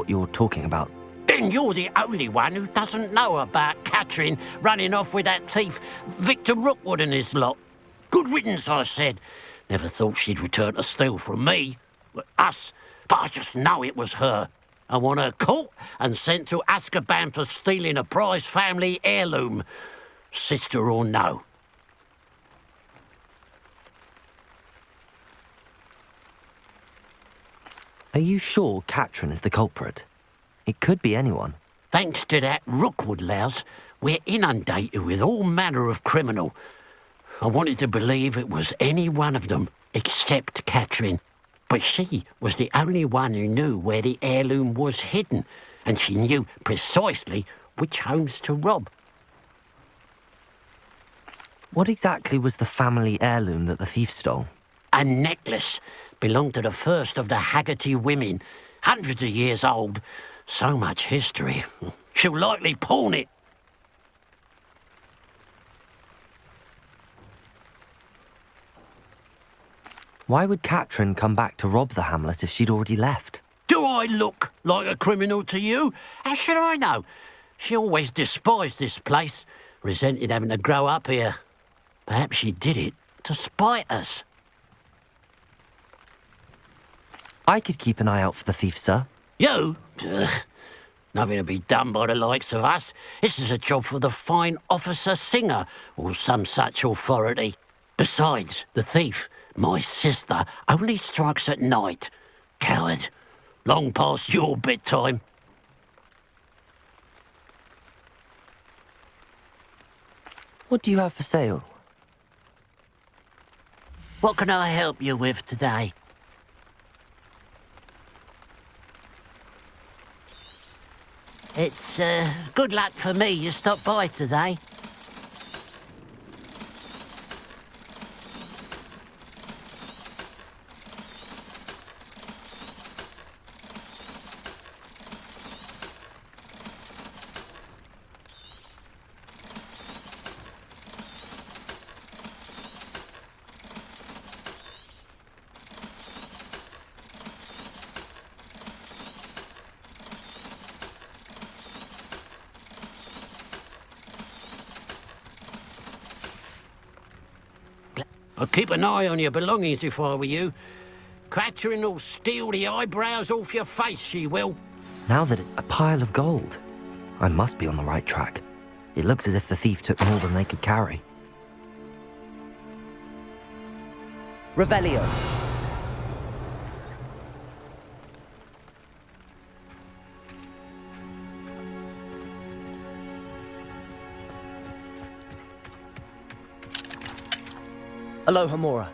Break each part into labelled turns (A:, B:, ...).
A: what you're talking about.
B: Then you're the only one who doesn't know about Catherine running off with that thief Victor Rookwood and his lot. Good riddance, I said. Never thought she'd return to steal from me, us, but I just know it was her. I want her caught and sent to Azkaban for stealing a prize family heirloom, sister or no.
A: Are you sure Catherine is the culprit? It could be anyone.
B: Thanks to that Rookwood louse, we're inundated with all manner of criminal. I wanted to believe it was any one of them, except Catherine. But she was the only one who knew where the heirloom was hidden, and she knew precisely which homes to rob.
A: What exactly was the family heirloom that the thief stole?
B: A necklace. Belonged to the first of the Haggerty women. Hundreds of years old. So much history. She'll likely pawn it.
A: Why would Catherine come back to rob the hamlet if she'd already left?
B: Do I look like a criminal to you? How should I know? She always despised this place, resented having to grow up here. Perhaps she did it to spite us.
A: I could keep an eye out for the thief, sir.
B: You? Ugh. Nothing to be done by the likes of us. This is a job for the fine officer Singer, or some such authority. Besides, the thief, my sister, only strikes at night. Coward. Long past your bedtime.
A: What do you have for sale?
B: What can I help you with today? It's good luck for me you stopped by today. I'd keep an eye on your belongings if I were you. Catherine will steal the eyebrows off your face, she will.
A: Now that a pile of gold. I must be on the right track. It looks as if the thief took more than they could carry. Revelio. Aloha Mora.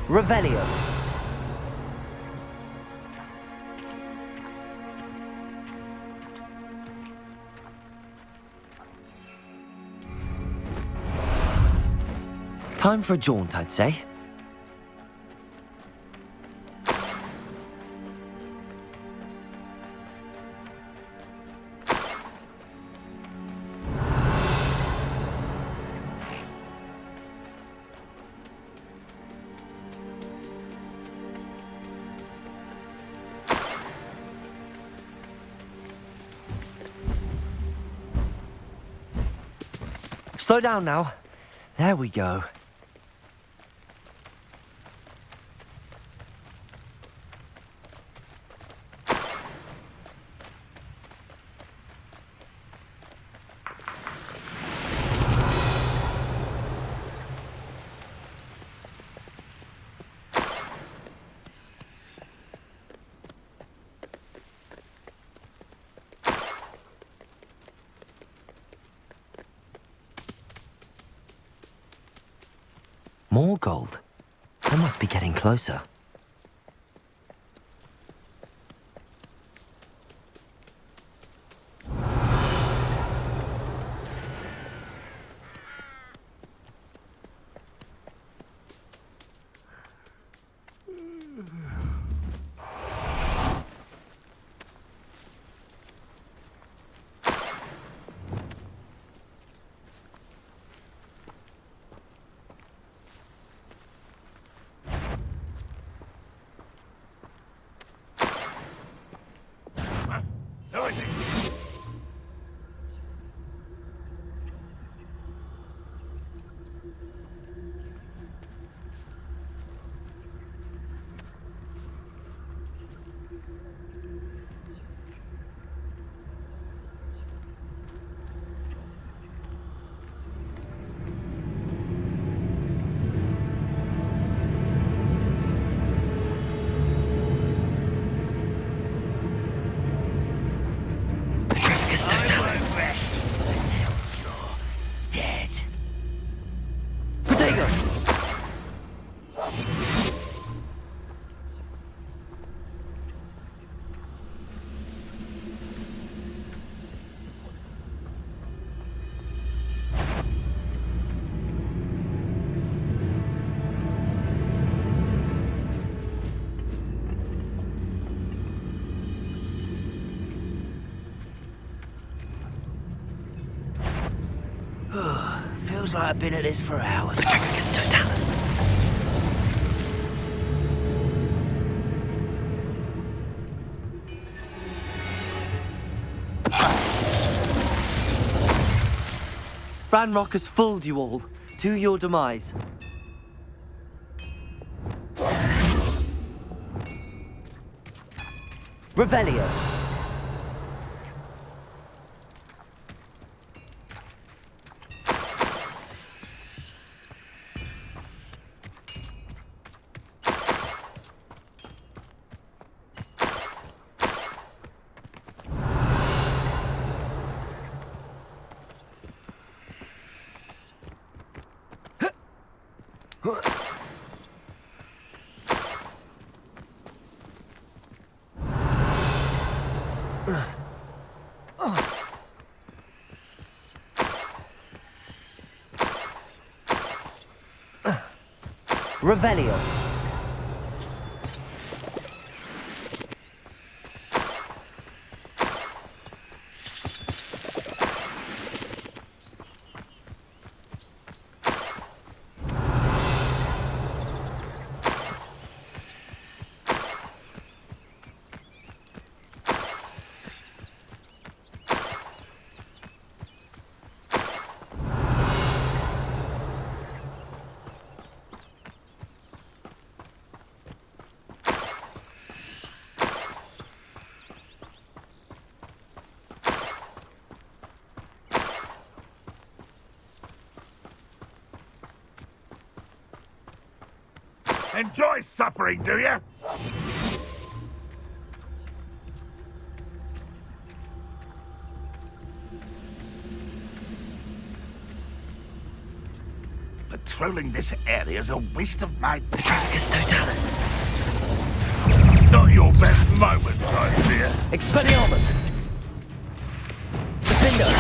A: Revelio. Time for a jaunt, I'd say. Slow down now. There we go. More gold. I must be getting closer. totalis.
B: Dead.
A: Protego!
B: Feels like I've been at this for hours.
A: Petrificus totalis. Ranrock has fooled you all, to your demise. Revelio. Revelio.
C: Enjoy suffering, do you? Patrolling this area is a waste of my time.
A: Petrificus totalis.
C: Not your best moment, I fear.
A: Expelliarmus. Defender.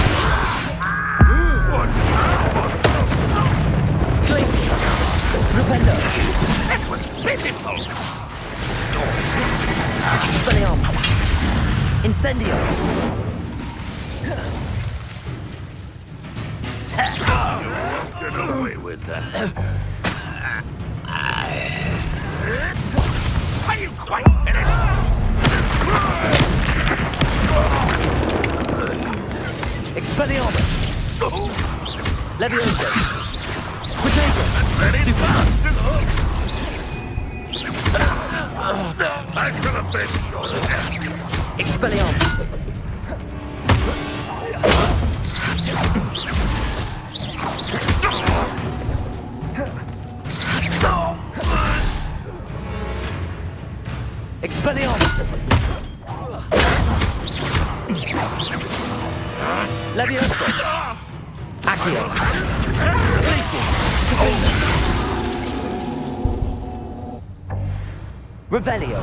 C: What?
A: Glacius. Rependo.
C: That was pitiful!
A: Expelliarmus. Incendio.
C: Get away with that. Are you quite finished?
A: Expelliarmus. Levioso. Protego.
C: I could have been shorter.
A: Expelliarmus. Expelliarmus. Levioso. Accio. Glacius. Revelio.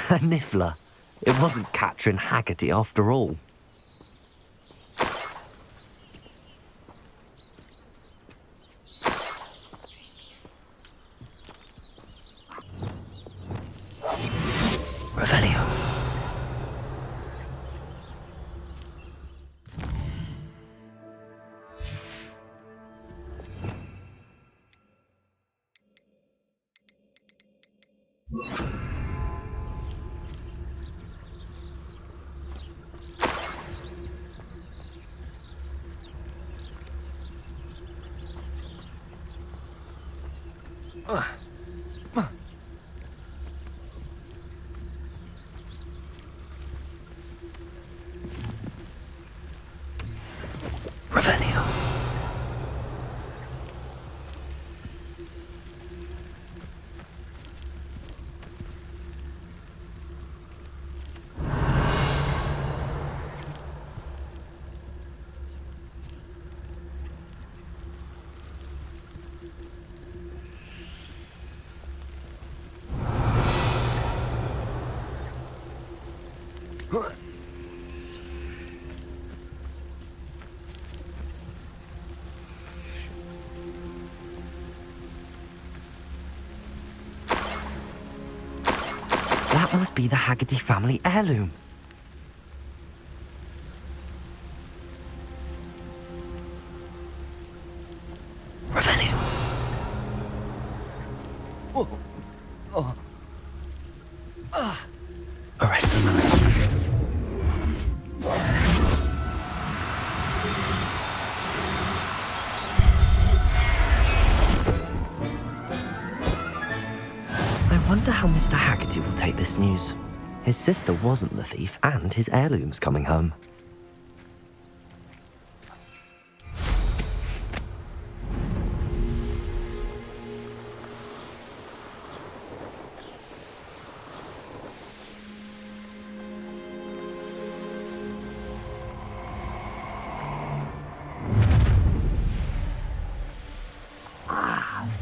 A: A Niffler. It wasn't Catrin Haggerty after all. Revelio. Revelio. That must be the Haggerty family heirloom. Revelio. Arrest the man. I wonder how Mr. Haggerty will take this news. His sister wasn't the thief, and his heirloom's coming home.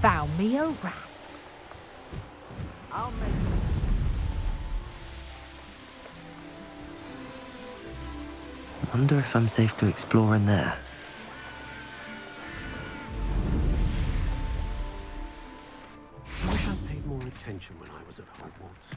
D: Found me a rat.
A: Wonder if I'm safe to explore in there.
B: I wish I'd paid more attention when I was at Hogwarts.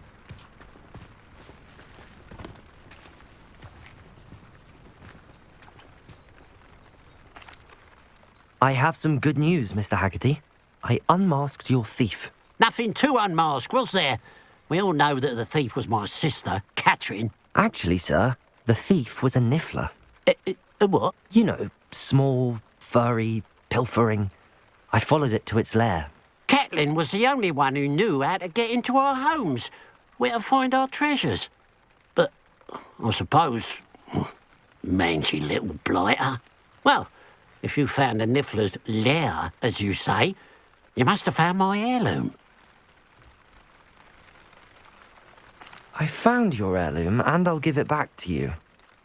A: I have some good news, Mr. Haggerty. I unmasked your thief.
B: Nothing to unmask, was there? We all know that the thief was my sister, Catherine.
A: Actually, sir, the thief was a niffler.
B: What?
A: You know, small, furry, pilfering. I followed it to its lair.
B: Catelyn was the only one who knew how to get into our homes, where to find our treasures. But I suppose, mangy little blighter. Well, if you found the niffler's lair, as you say, you must have found my heirloom.
A: I found your heirloom, and I'll give it back to you.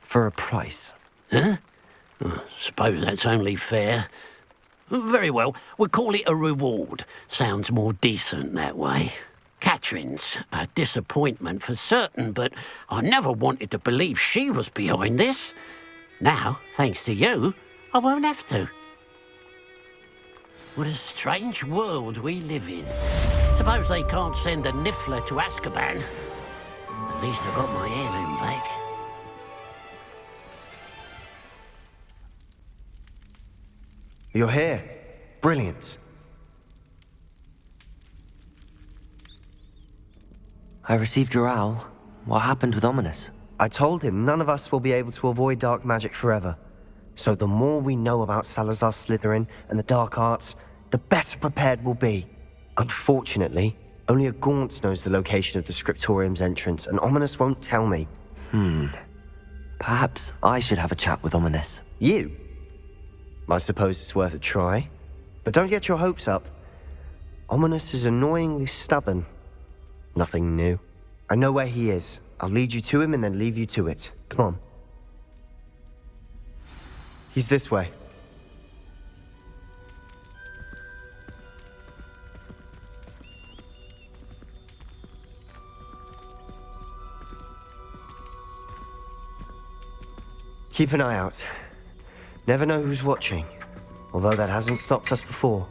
A: For a price.
B: Huh? Suppose that's only fair. Very well, we'll call it a reward. Sounds more decent that way. Catherine's a disappointment for certain, but I never wanted to believe she was behind this. Now, thanks to you, I won't have to. What a strange world we live in. Suppose they can't send a niffler to Azkaban. At least I got my heirloom back.
E: You're here. Brilliant.
A: I received your owl. What happened with Ominous?
E: I told him none of us will be able to avoid dark magic forever. So the more we know about Salazar Slytherin and the dark arts, the better prepared we'll be. Unfortunately, only a Gaunt knows the location of the Scriptorium's entrance, and Ominous won't tell me.
A: Perhaps I should have a chat with Ominous.
E: You? I suppose it's worth a try. But don't get your hopes up. Ominous is annoyingly stubborn. Nothing new. I know where he is. I'll lead you to him and then leave you to it. Come on. He's this way. Keep an eye out. Never know who's watching. Although that hasn't stopped us before.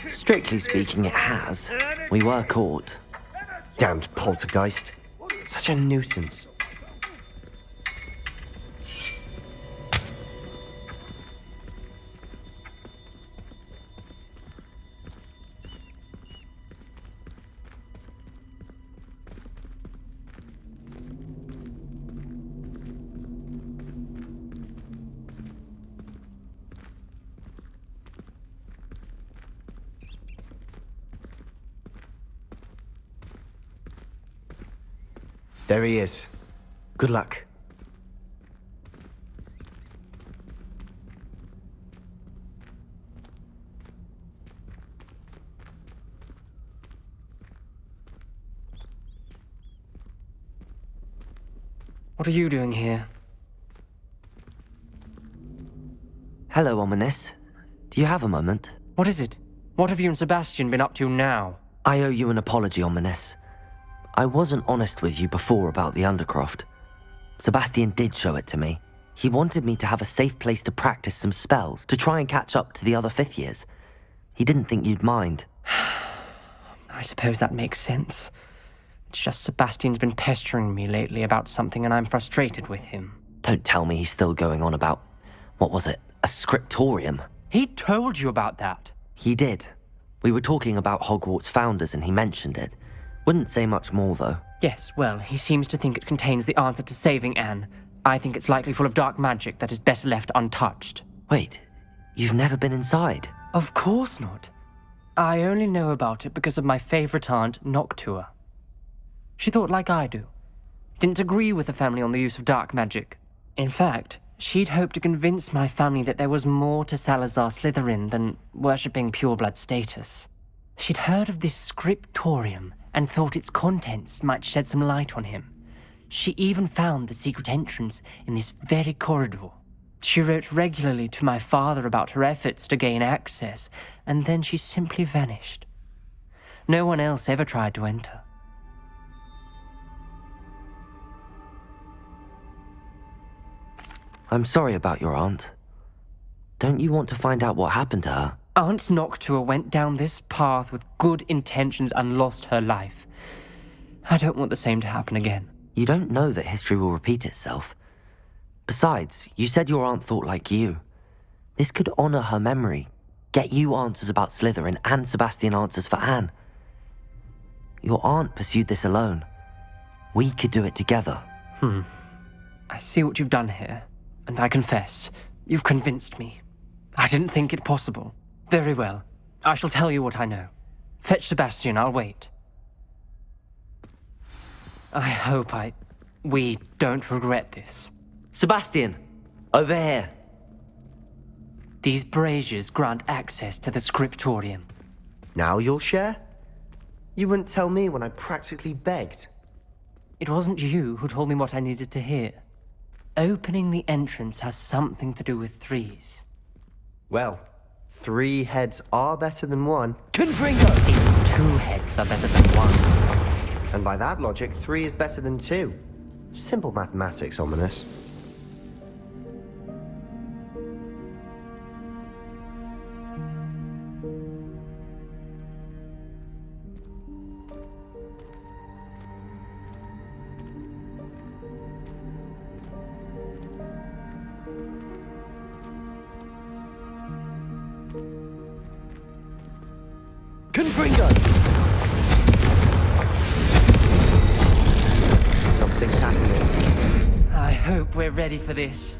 A: Strictly speaking, it has. We were caught.
E: Damned poltergeist. Such a nuisance. There he is. Good luck.
D: What are you doing here?
A: Hello, Ominous. Do you have a moment?
D: What is it? What have you and Sebastian been up to now?
A: I owe you an apology, Ominous. I wasn't honest with you before about the Undercroft. Sebastian did show it to me. He wanted me to have a safe place to practice some spells, to try and catch up to the other fifth years. He didn't think you'd mind.
D: I suppose that makes sense. It's just Sebastian's been pestering me lately about something and I'm frustrated with him.
A: Don't tell me he's still going on about, what was it, a scriptorium?
D: He told you about that.
A: He did. We were talking about Hogwarts founders and he mentioned it. Wouldn't say much more, though.
D: Yes, well, he seems to think it contains the answer to saving Anne. I think it's likely full of dark magic that is better left untouched.
A: Wait, you've never been inside?
D: Of course not. I only know about it because of my favorite aunt, Noctua. She thought like I do. Didn't agree with the family on the use of dark magic. In fact, she'd hoped to convince my family that there was more to Salazar Slytherin than worshipping pureblood status. She'd heard of this scriptorium and thought its contents might shed some light on him. She even found the secret entrance in this very corridor. She wrote regularly to my father about her efforts to gain access, and then she simply vanished. No one else ever tried to enter.
A: I'm sorry about your aunt. Don't you want to find out what happened to her?
D: Aunt Noctua went down this path with good intentions and lost her life. I don't want the same to happen again.
A: You don't know that history will repeat itself. Besides, you said your aunt thought like you. This could honor her memory, get you answers about Slytherin and Sebastian answers for Anne. Your aunt pursued this alone. We could do it together.
D: I see what you've done here, and I confess, you've convinced me. I didn't think it possible. Very well. I shall tell you what I know. Fetch Sebastian, I'll wait. I hope we don't regret this.
A: Sebastian! Over here!
D: These braziers grant access to the scriptorium.
E: Now you'll share? You wouldn't tell me when I practically begged.
D: It wasn't you who told me what I needed to hear. Opening the entrance has something to do with threes.
E: Well, 3 heads are better than 1.
A: Confringo!
D: Its 2 heads are better than 1.
E: And by that logic, 3 is better than 2. Simple mathematics, Ominous.
A: Confringo!
E: Something's happening.
D: I hope we're ready for this.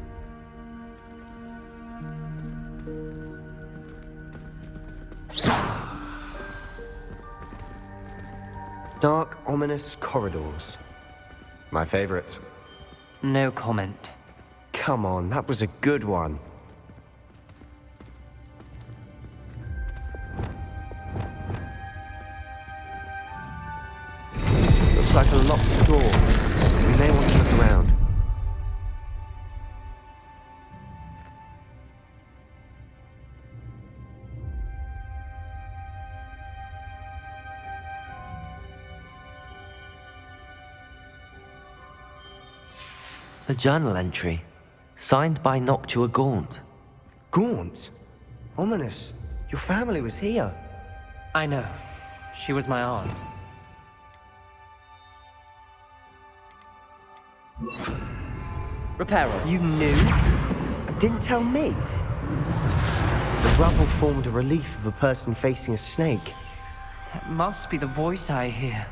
E: Dark, ominous corridors. My favorite.
D: No comment.
E: Come on, that was a good one. Looks like a locked door. We may want to look around.
A: A journal entry, signed by Noctua Gaunt.
E: Gaunt? Ominous. Your family was here.
D: I know. She was my aunt.
A: Reparo.
E: You knew? And didn't tell me? The rubble formed a relief of a person facing a snake.
D: That must be the voice I hear.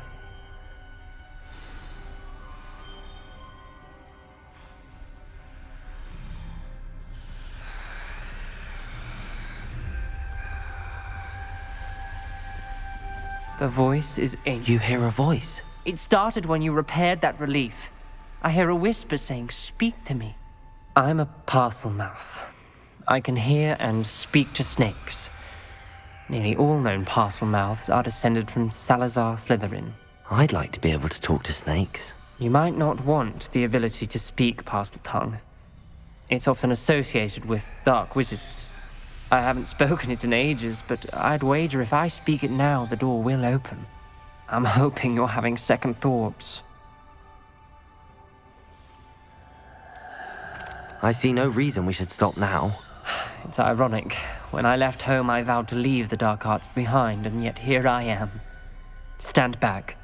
D: The voice is ink.
A: You hear a voice?
D: It started when you repaired that relief. I hear a whisper saying, "Speak to me." I'm a parcel mouth. I can hear and speak to snakes. Nearly all known parcel mouths are descended from Salazar Slytherin.
A: I'd like to be able to talk to snakes.
D: You might not want the ability to speak parcel tongue. It's often associated with dark wizards. I haven't spoken it in ages, but I'd wager if I speak it now, the door will open. I'm hoping you're having second thoughts.
A: I see no reason we should stop now.
D: It's ironic. When I left home, I vowed to leave the dark arts behind, and yet here I am. Stand back.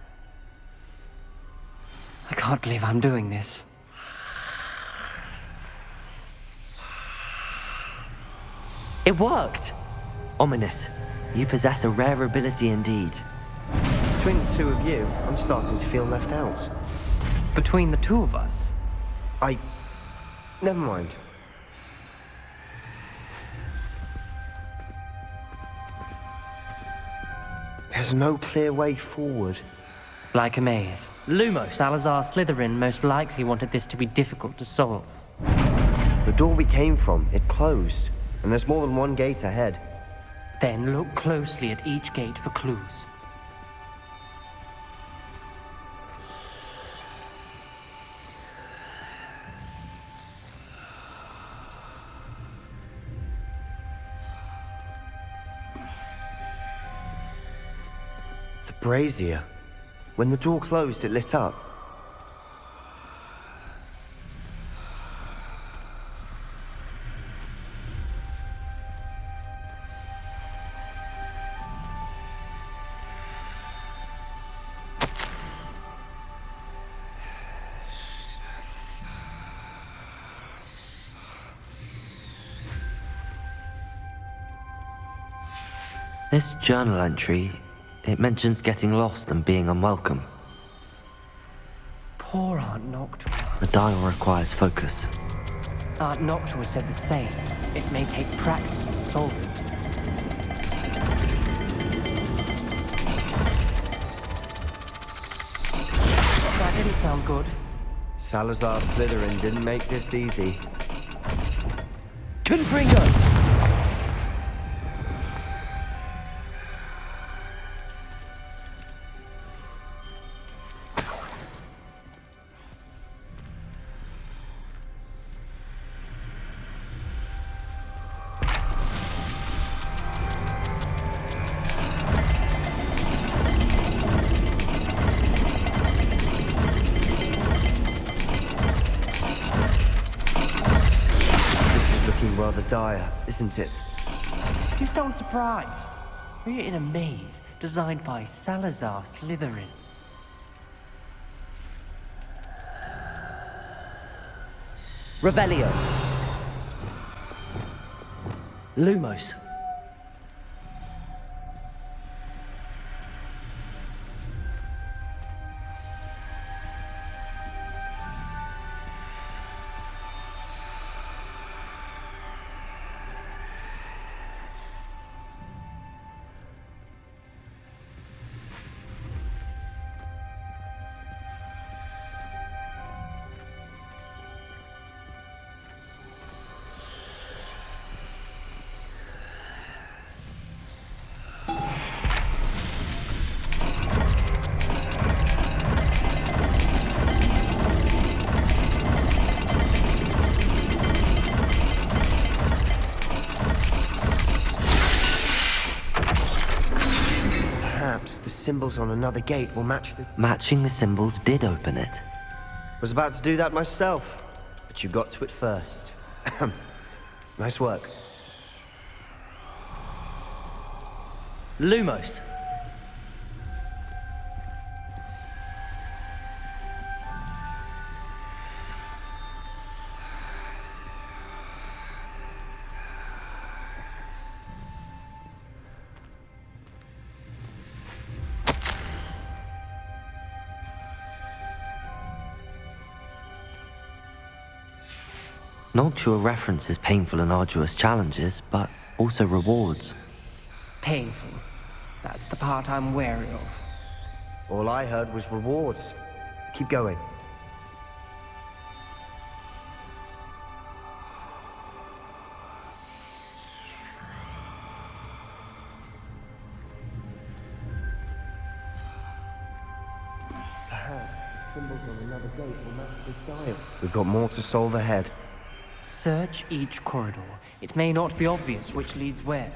D: I can't believe I'm doing this.
A: It worked! Ominous. You possess a rare ability indeed.
E: Between the two of you, I'm starting to feel left out.
D: Between the two of us?
E: Never mind. There's no clear way forward.
D: Like a maze.
A: Lumos!
D: Salazar Slytherin most likely wanted this to be difficult to solve.
E: The door we came from, it closed. And there's more than one gate ahead.
D: Then look closely at each gate for clues.
E: The brazier. When the door closed, it lit up.
A: This journal entry, it mentions getting lost and being unwelcome.
D: Poor Aunt Noctua.
A: The dial requires focus.
D: Aunt Noctua said the same. It may take practice to solve it. That didn't sound good.
E: Salazar Slytherin didn't make this easy.
A: Confringo!
E: Rather dire, isn't it?
D: You sound surprised. We're in a maze designed by Salazar Slytherin.
A: Revelio. Lumos.
E: The symbols on another gate will match the...
A: Matching the symbols did open it.
E: Was about to do that myself, but you got to it first. Nice work.
A: Lumos. Noctua references painful and arduous challenges, but also rewards.
D: Painful. That's the part I'm wary of.
E: All I heard was rewards. Keep going. We've got more to solve ahead.
D: Search each corridor. It may not be obvious which leads where.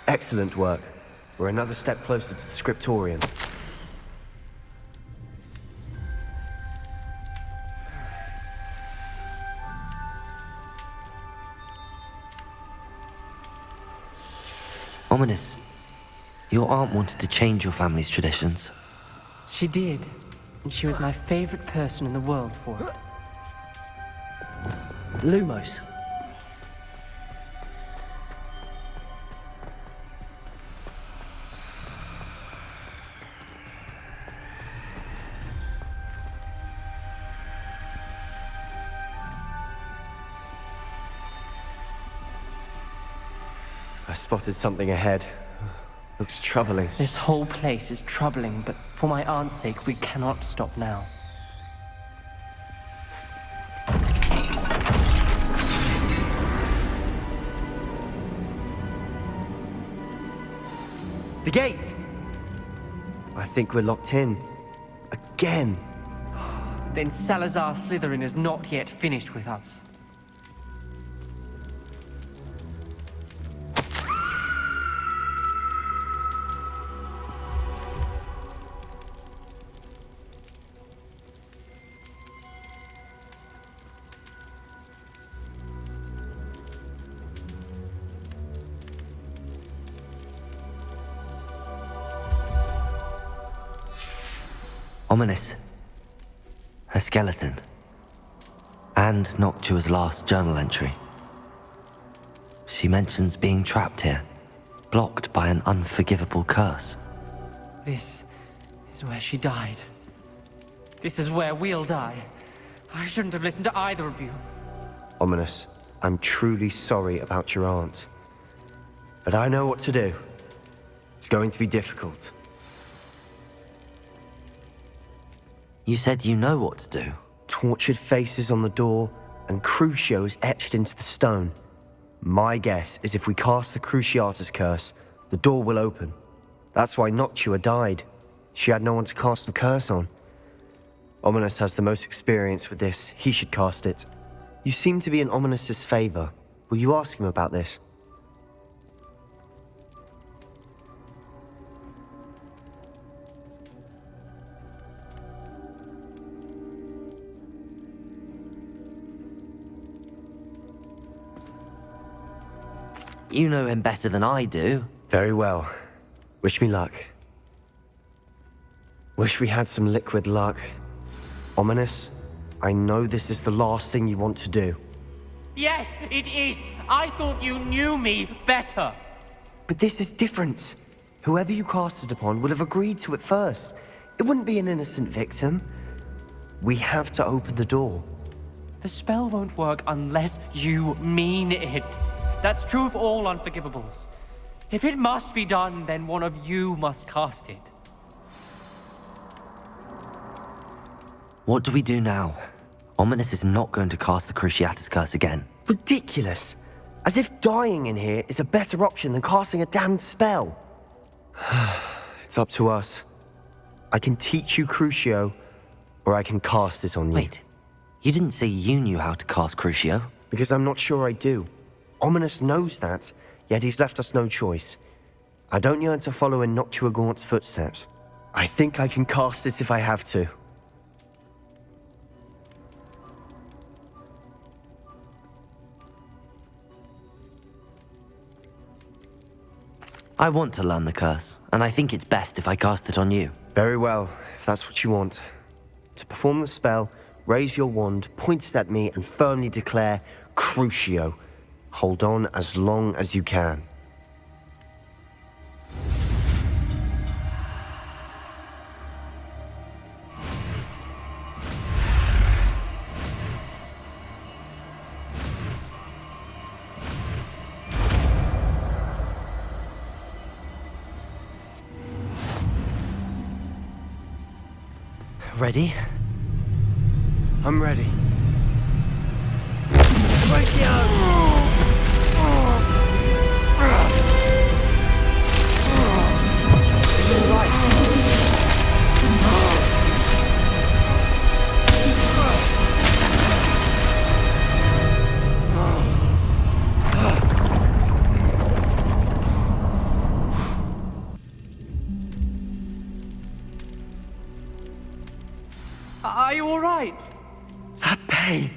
E: Excellent work. We're another step closer to the Scriptorium.
A: Ominous. Your aunt wanted to change your family's traditions.
D: She did, and she was my favorite person in the world for it.
A: Lumos.
E: I spotted something ahead. Looks troubling.
D: This whole place is troubling, but for my aunt's sake, we cannot stop now.
E: The gate! I think we're locked in. Again.
D: Then Salazar Slytherin is not yet finished with us.
A: Ominous. Her skeleton. And Noctua's last journal entry. She mentions being trapped here, blocked by an unforgivable curse.
D: This is where she died. This is where we'll die. I shouldn't have listened to either of you.
E: Ominous, I'm truly sorry about your aunt. But I know what to do. It's going to be difficult.
A: You said you know what to do.
E: Tortured faces on the door and Crucios etched into the stone. My guess is if we cast the Cruciatus curse, the door will open. That's why Noctua died. She had no one to cast the curse on. Ominous has the most experience with this. He should cast it. You seem to be in Ominous's favor. Will you ask him about this?
A: You know him better than I do.
E: Very well. Wish me luck. Wish we had some liquid luck. Ominous, I know this is the last thing you want to do.
D: Yes, it is. I thought you knew me better.
E: But this is different. Whoever you cast it upon would have agreed to it first. It wouldn't be an innocent victim. We have to open the door.
D: The spell won't work unless you mean it. That's true of all unforgivables. If it must be done, then one of you must cast it.
A: What do we do now? Ominous is not going to cast the Cruciatus curse again.
E: Ridiculous! As if dying in here is a better option than casting a damned spell. It's up to us. I can teach you Crucio, or I can cast it on you.
A: Wait, you didn't say you knew how to cast Crucio?
E: Because I'm not sure I do. Ominous knows that, yet he's left us no choice. I don't yearn to follow in Noctua Gaunt's footsteps. I think I can cast it if I have to.
A: I want to learn the curse, and I think it's best if I cast it on you.
E: Very well, if that's what you want. To perform the spell, raise your wand, point it at me, and firmly declare, Crucio. Hold on as long as you can.
A: Ready?
E: I'm ready.
D: Are you all right?
E: That pain.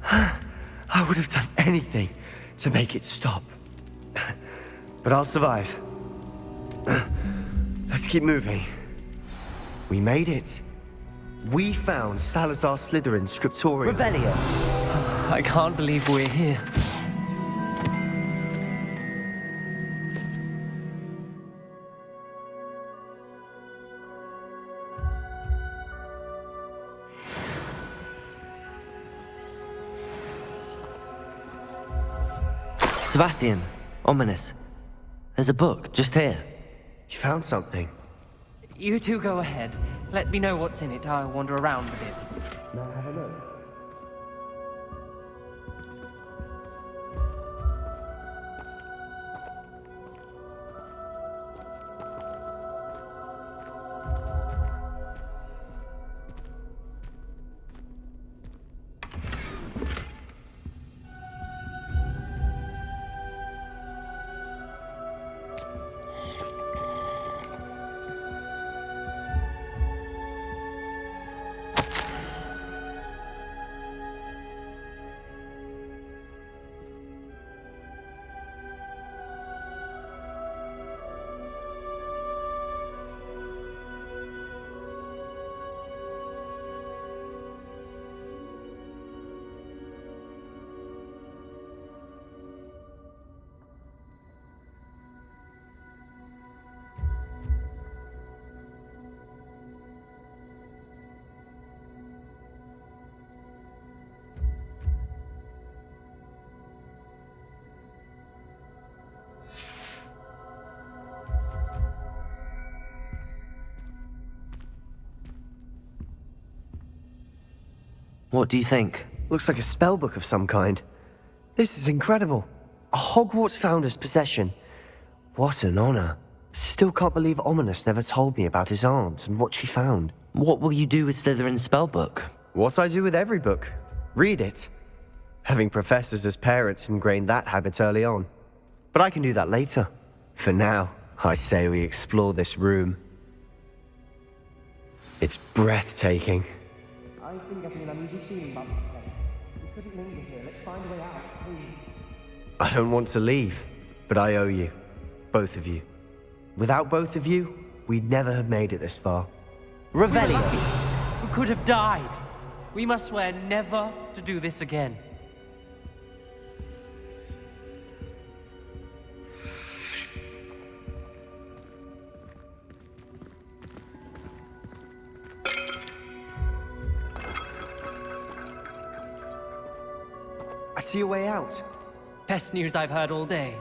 E: I would have done anything to make it stop. But I'll survive. Let's keep moving. We made it. We found Salazar Slytherin's Scriptorium.
A: Revelio.
D: I can't believe we're here.
A: Sebastian, ominous. There's a book just here.
E: You found something.
D: You two go ahead. Let me know what's in it. I'll wander around a bit.
A: What do you think?
E: Looks like a spellbook of some kind. This is incredible. A Hogwarts founder's possession. What an honor. Still can't believe Ominous never told me about his aunt and what she found.
A: What will you do with Slytherin's spellbook?
E: What I do with every book. Read it. Having professors as parents ingrained that habit early on. But I can do that later. For now, I say we explore this room. It's breathtaking.
D: I think I've been an unusual feeling about this place. We couldn't linger here. Let's find a way out, please.
E: I don't want to leave, but I owe you. Both of you. Without both of you, we'd never have made it this far.
A: Revelio.
D: We could have died. We must swear never to do this again.
E: I see a way out.
D: Best news I've heard all day.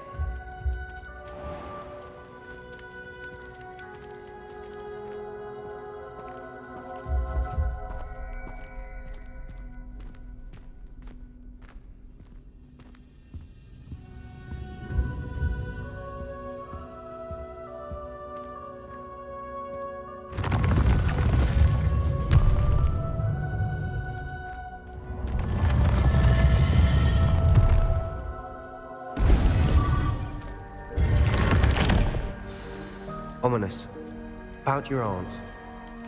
E: Ominous. About your aunt.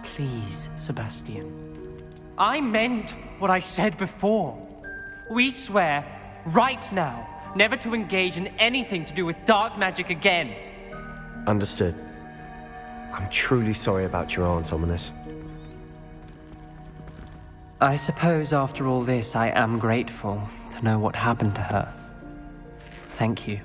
D: Please, Sebastian. I meant what I said before. We swear, right now, never to engage in anything to do with dark magic again.
E: Understood. I'm truly sorry about your aunt, Ominous.
D: I suppose after all this, I am grateful to know what happened to her. Thank you.